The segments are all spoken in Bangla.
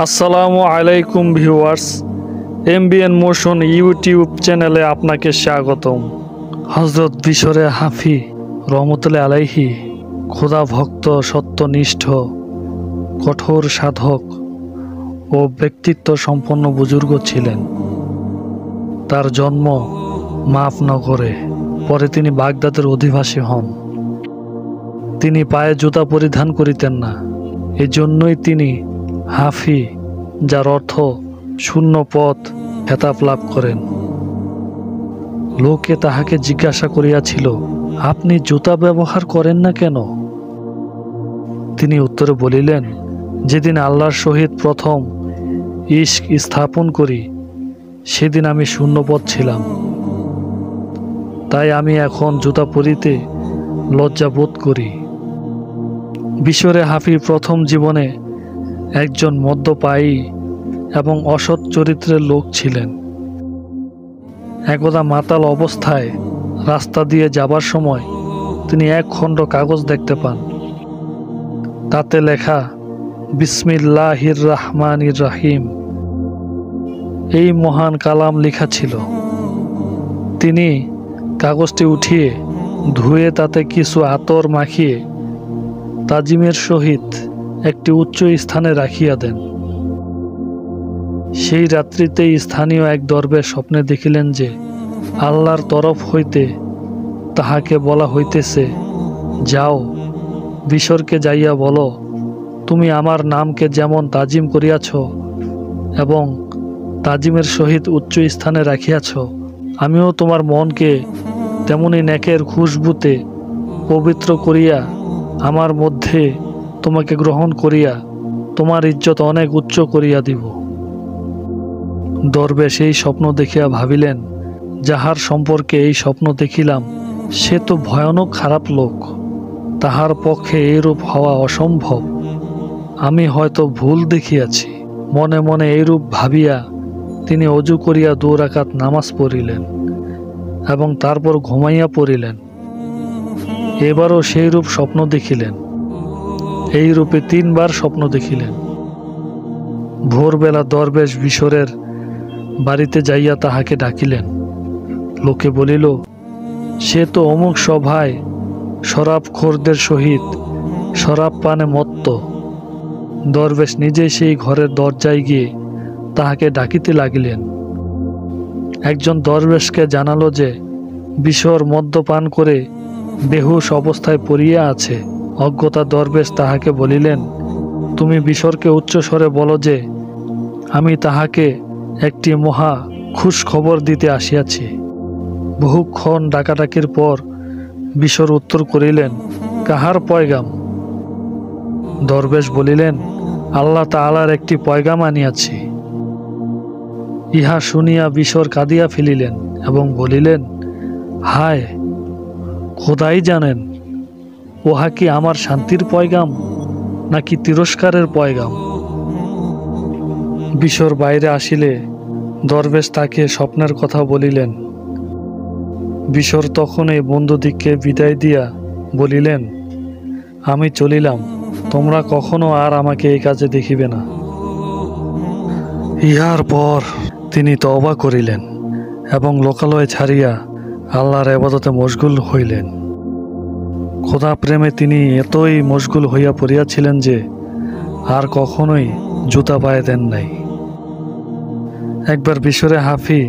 আসসালামু আলাইকুম ভিউয়ার্স, এমবিএন মোশন ইউটিউব চ্যানেলে আপনাকে স্বাগতম। হযরত বিশরে হাফি রহমতুল্লাহ আলাইহি খোদা ভক্ত, সত্যনিষ্ঠ, কঠোর সাধক ও ব্যক্তিত্ব সম্পন্ন বুজুর্গ ছিলেন। তার জন্ম মাফনগরে, পরে তিনি বাগদাদের অধিবাসী হন। তিনি পায়ে জুতা পরিধান করিতেন না, এজন্যই তিনি হাফি, যার অর্থ শূন্য পথ, খেতাব লাভ করেন। লোকে তাহাকে জিজ্ঞাসা করিয়াছিল, আপনি জুতা ব্যবহার করেন না কেন? তিনি উত্তরে বলিলেন, যেদিন আল্লাহর সহিত প্রথম ইশক স্থাপন করি সেদিন আমি শূন্যপদ ছিলাম, তাই আমি এখন জুতা পরিতে লজ্জা বোধ করি। বিশরে হাফি প্রথম জীবনে একজন মদ্যপায়ী এবং অসৎ চরিত্রের লোক ছিলেন। একদা মাতাল অবস্থায় রাস্তা দিয়ে যাবার সময় তিনি এক খণ্ড কাগজ দেখতে পান। তাতে লেখা বিসমিল্লাহির রাহমানির রাহিম, এই মহান কালাম লেখা ছিল। তিনি কাগজটি উঠিয়ে ধুয়ে তাতে কিছু আতর মাখিয়ে তাজিমের সহিত একটি উচ্চ স্থানে রাখিয়া দেন। সেই রাত্রিতেই স্থানীয় এক দরবেশ স্বপ্নে দেখিলেন যে আল্লাহর তরফ হইতে তাহাকে বলা হইতেছে, যাও বিশরকে যাইয়া বলো, তুমি আমার নামকে যেমন তাজিম করিয়াছ এবং তাজিমের সহিত উচ্চ স্থানে রাখিয়াছ, আমিও তোমার মনকে তেমনি নেকের খুশবুতে পবিত্র করিয়া আমার মধ্যে তোমাকে গ্রহণ করিয়া তোমার ইজ্জত অনেক উচ্চ করিয়া দিব। দরবেশ এই স্বপ্ন দেখিয়া ভাবিলেন, যাহার সম্পর্কে এই স্বপ্ন দেখিলাম সে তো ভয়ানক খারাপ লোক, তাহার পক্ষে এইরূপ হওয়া অসম্ভব। আমি হয়তো ভুল দেখিয়াছি। মনে মনে এইরূপ ভাবিয়া তিনি অজু করিয়া 2 রাকাত নামাজ পড়িলেন এবং তারপর ঘুমাইয়া পড়িলেন। এবারও সেইরূপ স্বপ্ন দেখিলেন। এই রূপে 3 বার স্বপ্ন দেখিলেন। ভোরবেলা দরবেশ বিশরের বাড়িতে যাইয়া তাহাকে ডাকিলেন। লোকে বলিল, সে তো অমুক সভায় শরাবখোরদের সহিত শরাব পানে মত্ত। দরবেশ নিজেই সেই ঘরের দরজায় গিয়ে তাহাকে ডাকিতে লাগিলেন। একজন দরবেশকে জানালো যে বিশর মদ্যপান করে বেহুশ অবস্থায় পড়িয়া আছে। অজ্ঞতা দরবেশ তাহাকে বলিলেন, তুমি বিশরকে উচ্চস্বরে বলো যে আমি তাহাকে একটি মহা খুশ খবর দিতে আসিয়াছি। বহুক্ষণ ডাকাডাকির পর বিশর উত্তর করিলেন, কাহার পয়গাম? দরবেশ বলিলেন, আল্লাহ তাআলার একটি পয়গাম আনিয়াছি। ইহা শুনিয়া বিশর কাঁদিয়া ফেলিলেন এবং বলিলেন, হায়, খোদাই জানেন উহা কি আমার শান্তির পয়গাম নাকি তিরস্কারের পয়গাম। বিশর বাইরে আসিলে দরবেশ তাকে স্বপ্নের কথা বলিলেন। বিশর তখন এই বন্ধুদিগকে বিদায় দিয়া বলিলেন, আমি চলিলাম, তোমরা কখনো আর আমাকে এই কাজে দেখিবে না। ইহার পর তিনি তওবা করিলেন এবং লোকালয় ছাড়িয়া আল্লাহর ইবাদতে মশগুল হইলেন। খোদা প্রেমে তিনি এতই মশগুল হইয়া পড়িয়াছিলেন যে আর কখনোই জুতা পায়ে দেন নাই। একবার বিশরে হাফি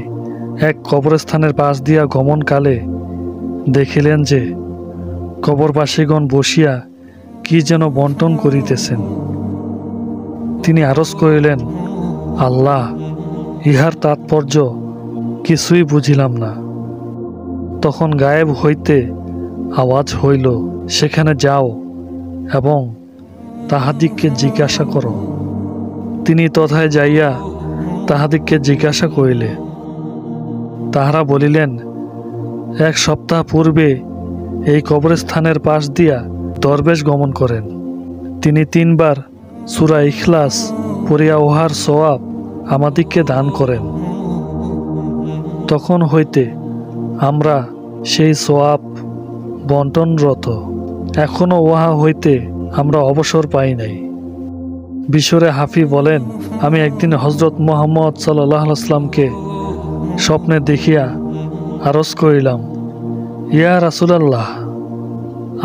এক কবরস্থানের পাশ দিয়া গমনকালে দেখিলেন যে কবরবাসীগণ বসিয়া কি যেন বন্টন করিতেছেন। তিনি আরজ করিলেন, আল্লাহ, ইহার তাৎপর্য কিছুই বুঝিলাম না। তখন গায়েব হইতে আওয়াজ হইল, সেখানে যাও এবং তাহাদিগকে জিজ্ঞাসা করো। তিনি তথায় যাইয়া তাহাদিগকে জিজ্ঞাসা করিলে তাহারা বলিলেন, 1 সপ্তাহ পূর্বে এই কবরস্থানের পাশ দিয়া দরবেশ গমন করেন। তিনি 3 বার সূরা ইখলাস পড়িয়া উহার সওয়াব আমাদিগকে দান করেন। তখন হইতে আমরা সেই সওয়াব বন্টনরত, এখনো উহা হইতে আমরা অবসর পাই নাই। বিশরে হাফি বলেন, আমি একদিন হজরত মুহাম্মদ সাল্লাল্লাহু আলাইহি ওয়াসাল্লামকে স্বপ্নে দেখিয়া আরজ করিলাম, ইয়া রাসূলুল্লাহ,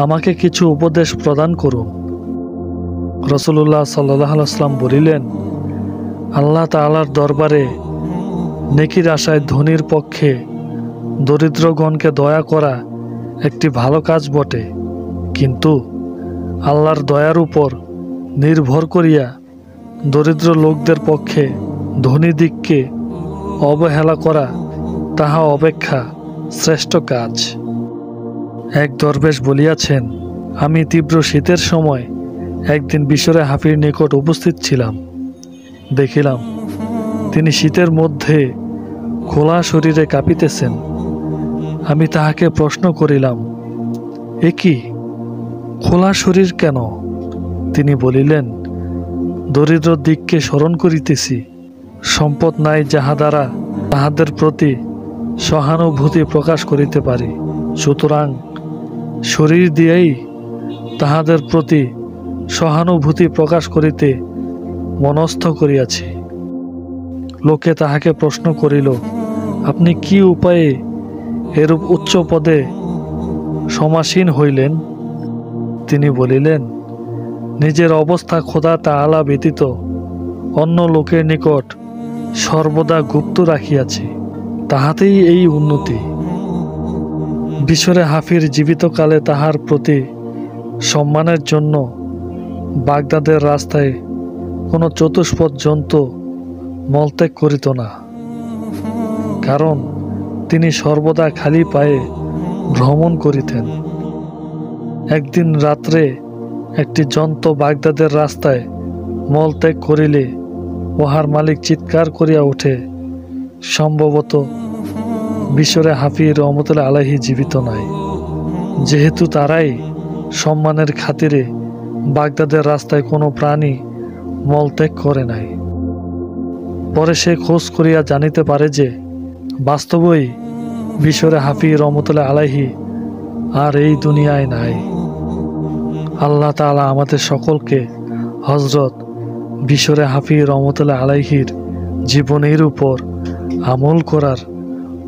আমাকে কিছু উপদেশ প্রদান করুন। রাসূলুল্লাহ সাল্লাল্লাহু আলাইহি ওয়াসাল্লাম বলিলেন, আল্লাহ তাআলার দরবারে নেকির আশায় ধনীর পক্ষে দরিদ্রগণকে দয়া করা একটি ভালো কাজ বটে, কিন্তু আল্লাহর দয়ার উপর নির্ভর করিয়া দরিদ্র লোকদের পক্ষে ধনী দিককে অবহেলা করা তাহা অপেক্ষা শ্রেষ্ঠ কাজ। এক দরবেশ বলিয়াছেন, আমি তীব্র শীতের সময় একদিন বিশরে হাফির নিকট উপস্থিত ছিলাম। দেখিলাম তিনি শীতের মধ্যে খোলা শরীরে কাঁপিতেছেন। আমি তাহাকে প্রশ্ন করিলাম, এ কি, খোলা শরীর কেন? তিনি বলিলেন, দরিদ্র দিককে স্মরণ করিতেছি। সম্পদ নাই যাহা দ্বারা তাহাদের প্রতি সহানুভূতি প্রকাশ করিতে পারি, সুতরাং শরীর দিয়েই তাহাদের প্রতি সহানুভূতি প্রকাশ করিতে মনস্থ করিয়াছি। লোকে তাহাকে প্রশ্ন করিল, আপনি কি উপায়ে এরূপ উচ্চ পদে সমাসীন হইলেন? তিনি বলিলেন, নিজের অবস্থা খোদা তাআলা ব্যতীত অন্য লোকের নিকট সর্বদা গুপ্ত রাখিয়াছি, তাহাতেই এই উন্নতি। বিশরে হাফির জীবিতকালে তাহার প্রতি সম্মানের জন্য বাগদাদের রাস্তায় কোনো চতুষ্পদ জন্তু মলত্যাগ করিত না, কারণ তিনি সর্বদা খালি পায়ে ভ্রমণ করিতেন। একদিন রাত্রে একটি জন্তু বাগদাদের রাস্তায় মলত্যাগ করিলে উহার মালিক চিৎকার করিয়া ওঠে, সম্ভবত বিশরে হাফি রহমতুল্লাহ আলাইহি জীবিত নাই, যেহেতু তারাই সম্মানের খাতিরে বাগদাদের রাস্তায় কোনো প্রাণী মলত্যাগ করে নাই। পরে সে খোঁজ করিয়া জানিতে পারে যে বাস্তবই বিশরে হাফি রহমতুল্লাহ আলাইহি আর এই দুনিয়ায় নাই। আল্লাহ তাআলা আমাদের সকলকে হজরত বিশরে হাফি রহমতুল্লাহ আলাইহির জীবনের উপর আমল করার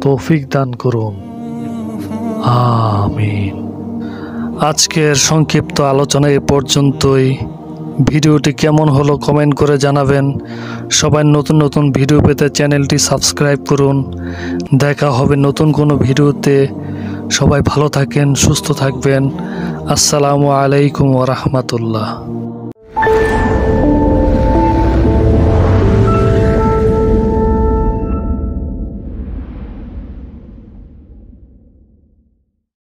তৌফিক দান করুন, আমিন। আজকের সংক্ষিপ্ত আলোচনা এ পর্যন্তই। ভিডিওটি কেমন হলো কমেন্ট করে জানাবেন। সবাই নতুন নতুন ভিডিও পেতে চ্যানেলটি সাবস্ক্রাইব করুন। দেখা হবে নতুন কোনো ভিডিওতে। সবাই ভালো থাকেন, সুস্থ থাকবেন। আসসালামু আলাইকুম ওয়া রাহমাতুল্লাহ।